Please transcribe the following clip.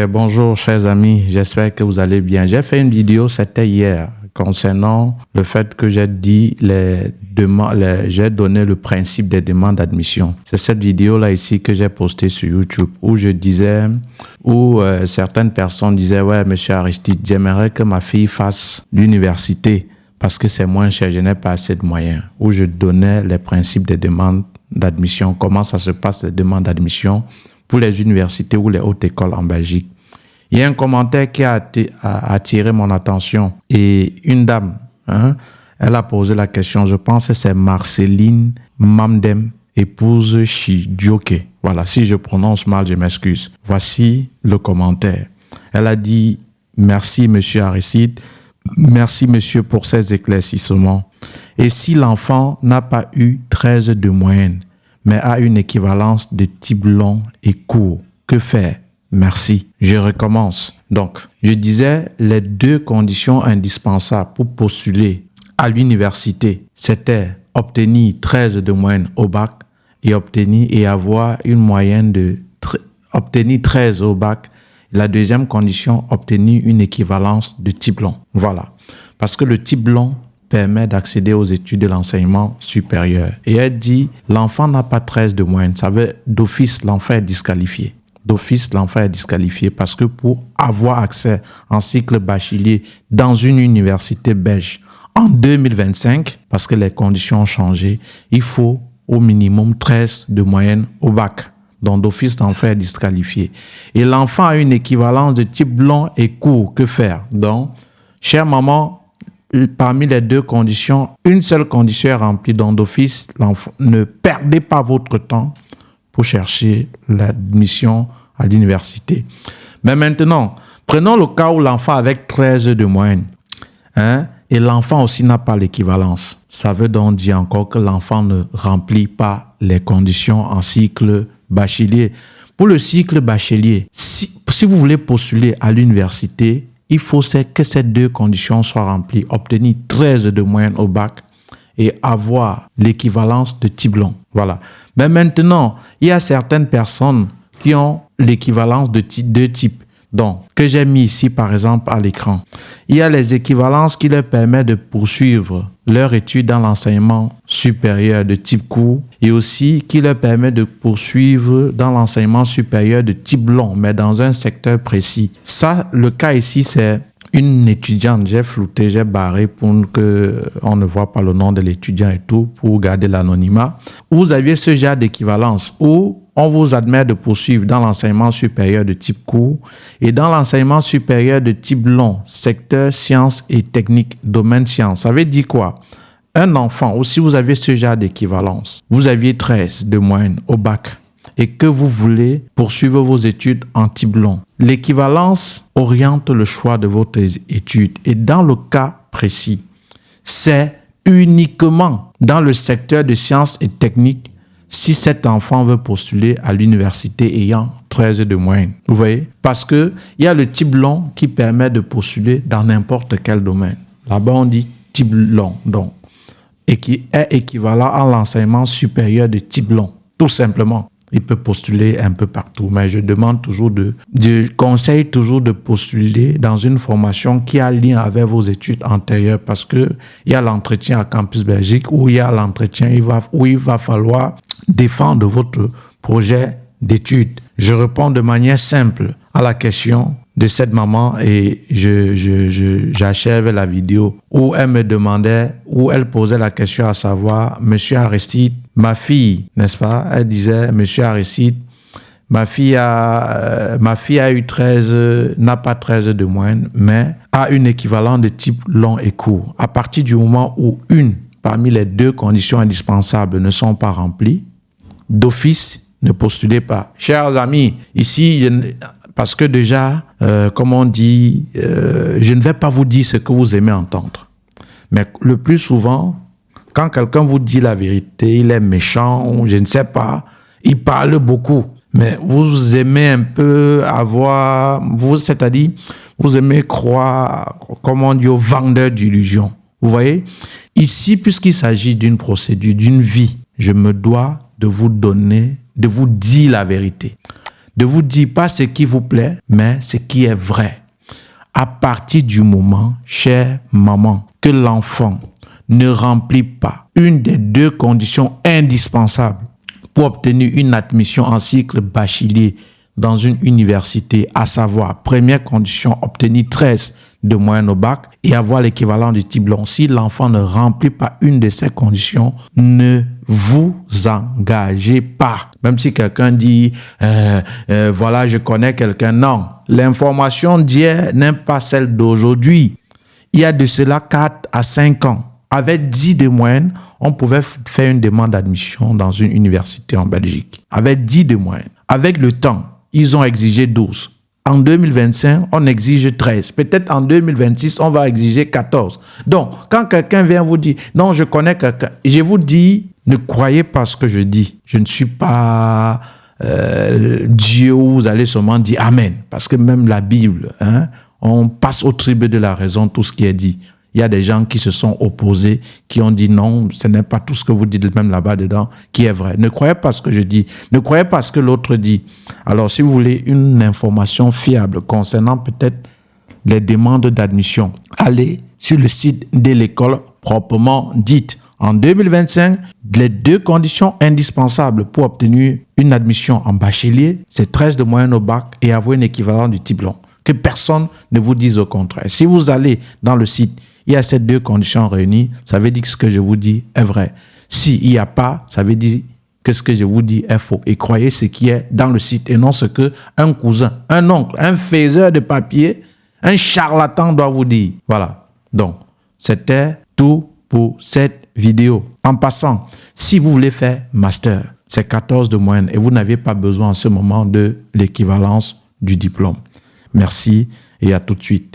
Bonjour chers amis, j'espère que vous allez bien. J'ai fait une vidéo, c'était hier, concernant le fait que j'ai dit j'ai donné le principe des demandes d'admission. C'est cette vidéo-là ici que j'ai postée sur YouTube où je disais, certaines personnes disaient, ouais, monsieur Aristide, j'aimerais que ma fille fasse l'université parce que c'est moins cher, je n'ai pas assez de moyens. Où je donnais les principes des demandes d'admission, comment ça se passe les demandes d'admission pour les universités ou les hautes écoles en Belgique. Il y a un commentaire qui a attiré mon attention et une dame, elle a posé la question, je pense que c'est Marceline Mamdem, épouse Chidioke. Voilà, si je prononce mal, je m'excuse. Voici le commentaire. Elle a dit, merci monsieur Aristide, merci monsieur pour ces éclaircissements. Et si l'enfant n'a pas eu 13 de moyenne, mais a une équivalence de type long et court, que faire? Merci. Je recommence. Donc, je disais les deux conditions indispensables pour postuler à l'université, c'était obtenir 13 de moyenne au bac et avoir une moyenne obtenir 13 au bac. La deuxième condition, obtenir une équivalence de type long. Voilà. Parce que le type long permet d'accéder aux études de l'enseignement supérieur. Et elle dit, l'enfant n'a pas 13 de moyenne. Ça veut d'office, l'enfant est disqualifié. D'office, l'enfant est disqualifié parce que pour avoir accès en cycle bachelier dans une université belge en 2025, parce que les conditions ont changé, il faut au minimum 13 de moyenne au bac. Donc d'office, l'enfant est disqualifié. Et l'enfant a une équivalence de type long et court. Que faire? Donc, chère maman, parmi les deux conditions, une seule condition est remplie. Donc d'office, ne perdez pas votre temps pour chercher l'admission à l'université. Mais maintenant, prenons le cas où l'enfant avec 13 de moyenne, et l'enfant aussi n'a pas l'équivalence. Ça veut donc dire encore que l'enfant ne remplit pas les conditions en cycle bachelier. Pour le cycle bachelier, si vous voulez postuler à l'université, il faut que ces deux conditions soient remplies. Obtenir 13 de moyenne au bac et avoir l'équivalence de type long. Voilà. Mais maintenant, il y a certaines personnes qui ont l'équivalence de deux types. Donc, que j'ai mis ici, par exemple, à l'écran. Il y a les équivalences qui leur permettent de poursuivre leur étude dans l'enseignement supérieur de type court et aussi qui leur permet de poursuivre dans l'enseignement supérieur de type long, mais dans un secteur précis. Ça, le cas ici, c'est une étudiante. J'ai flouté, j'ai barré pour qu'on ne voit pas le nom de l'étudiant et tout, pour garder l'anonymat. Vous aviez ce genre d'équivalence où on vous admet de poursuivre dans l'enseignement supérieur de type court et dans l'enseignement supérieur de type long, secteur sciences et techniques, domaine sciences. Ça veut dire quoi? Un enfant, ou si vous avez ce genre d'équivalence, vous aviez 13 de moyenne au bac et que vous voulez poursuivre vos études en type long. L'équivalence oriente le choix de votre étude et dans le cas précis, c'est uniquement dans le secteur de sciences et techniques si cet enfant veut postuler à l'université ayant 13 de moyenne. Vous voyez? Parce que il y a le type long qui permet de postuler dans n'importe quel domaine. Là-bas, on dit type long, donc, et qui est équivalent à l'enseignement supérieur de type long, tout simplement. Il peut postuler un peu partout, mais je demande toujours je conseille toujours de postuler dans une formation qui a lien avec vos études antérieures parce que il y a l'entretien à Campus Belgique où il y a l'entretien où il va falloir défendre votre projet d'études. Je réponds de manière simple à la question de cette maman et j'achève la vidéo où elle me demandait, où elle posait la question à savoir, monsieur Aristide, ma fille, n'est-ce pas? Elle disait, monsieur Aristide, ma fille a eu 13, n'a pas 13 de moyenne, mais a une équivalent de type long et court. À partir du moment où une parmi les deux conditions indispensables ne sont pas remplies, d'office, ne postulez pas. Chers amis, ici, parce que déjà, comme on dit, je ne vais pas vous dire ce que vous aimez entendre. Mais le plus souvent, quand quelqu'un vous dit la vérité, il est méchant, ou je ne sais pas, il parle beaucoup. Mais vous aimez un peu c'est-à-dire, vous aimez croire, comme on dit, aux vendeurs d'illusions. Vous voyez? Ici, puisqu'il s'agit d'une procédure, d'une vie, je me dois de vous dire la vérité. de vous dire pas ce qui vous plaît, mais ce qui est vrai. À partir du moment, chère maman, que l'enfant ne remplit pas une des deux conditions indispensables pour obtenir une admission en cycle bachelier dans une université, à savoir, première condition, obtenir 13 de moyenne au bac et avoir l'équivalent du diplôme. Si l'enfant ne remplit pas une de ces conditions, ne vous engagez pas. Même si quelqu'un dit, voilà, je connais quelqu'un. Non, l'information d'hier n'est pas celle d'aujourd'hui. Il y a de cela 4 à 5 ans. Avec 10 de moyenne, on pouvait faire une demande d'admission dans une université en Belgique. Avec 10 de moyenne. Avec le temps, ils ont exigé 12. En 2025, on exige 13. Peut-être en 2026, on va exiger 14. Donc, quand quelqu'un vient vous dire, non, je connais quelqu'un, je vous dis, ne croyez pas ce que je dis. Je ne suis pas Dieu où vous allez seulement dire Amen. Parce que même la Bible, on passe au tribut de la raison tout ce qui est dit. Il y a des gens qui se sont opposés, qui ont dit non, ce n'est pas tout ce que vous dites même là-bas dedans qui est vrai. Ne croyez pas ce que je dis. Ne croyez pas ce que l'autre dit. Alors, si vous voulez une information fiable concernant peut-être les demandes d'admission, allez sur le site de l'école proprement dite. En 2025, les deux conditions indispensables pour obtenir une admission en bachelier, c'est 13 de moyenne au bac et avoir un équivalent du diplôme. Que personne ne vous dise au contraire. Si vous allez dans le site, il y a ces deux conditions réunies, ça veut dire que ce que je vous dis est vrai. S'il n'y a pas, ça veut dire que ce que je vous dis est faux. Et croyez ce qui est dans le site et non ce que un cousin, un oncle, un faiseur de papier, un charlatan doit vous dire. Voilà. Donc, c'était tout pour cette vidéo. En passant, si vous voulez faire master, c'est 14 de moyenne et vous n'avez pas besoin en ce moment de l'équivalence du diplôme. Merci et à tout de suite.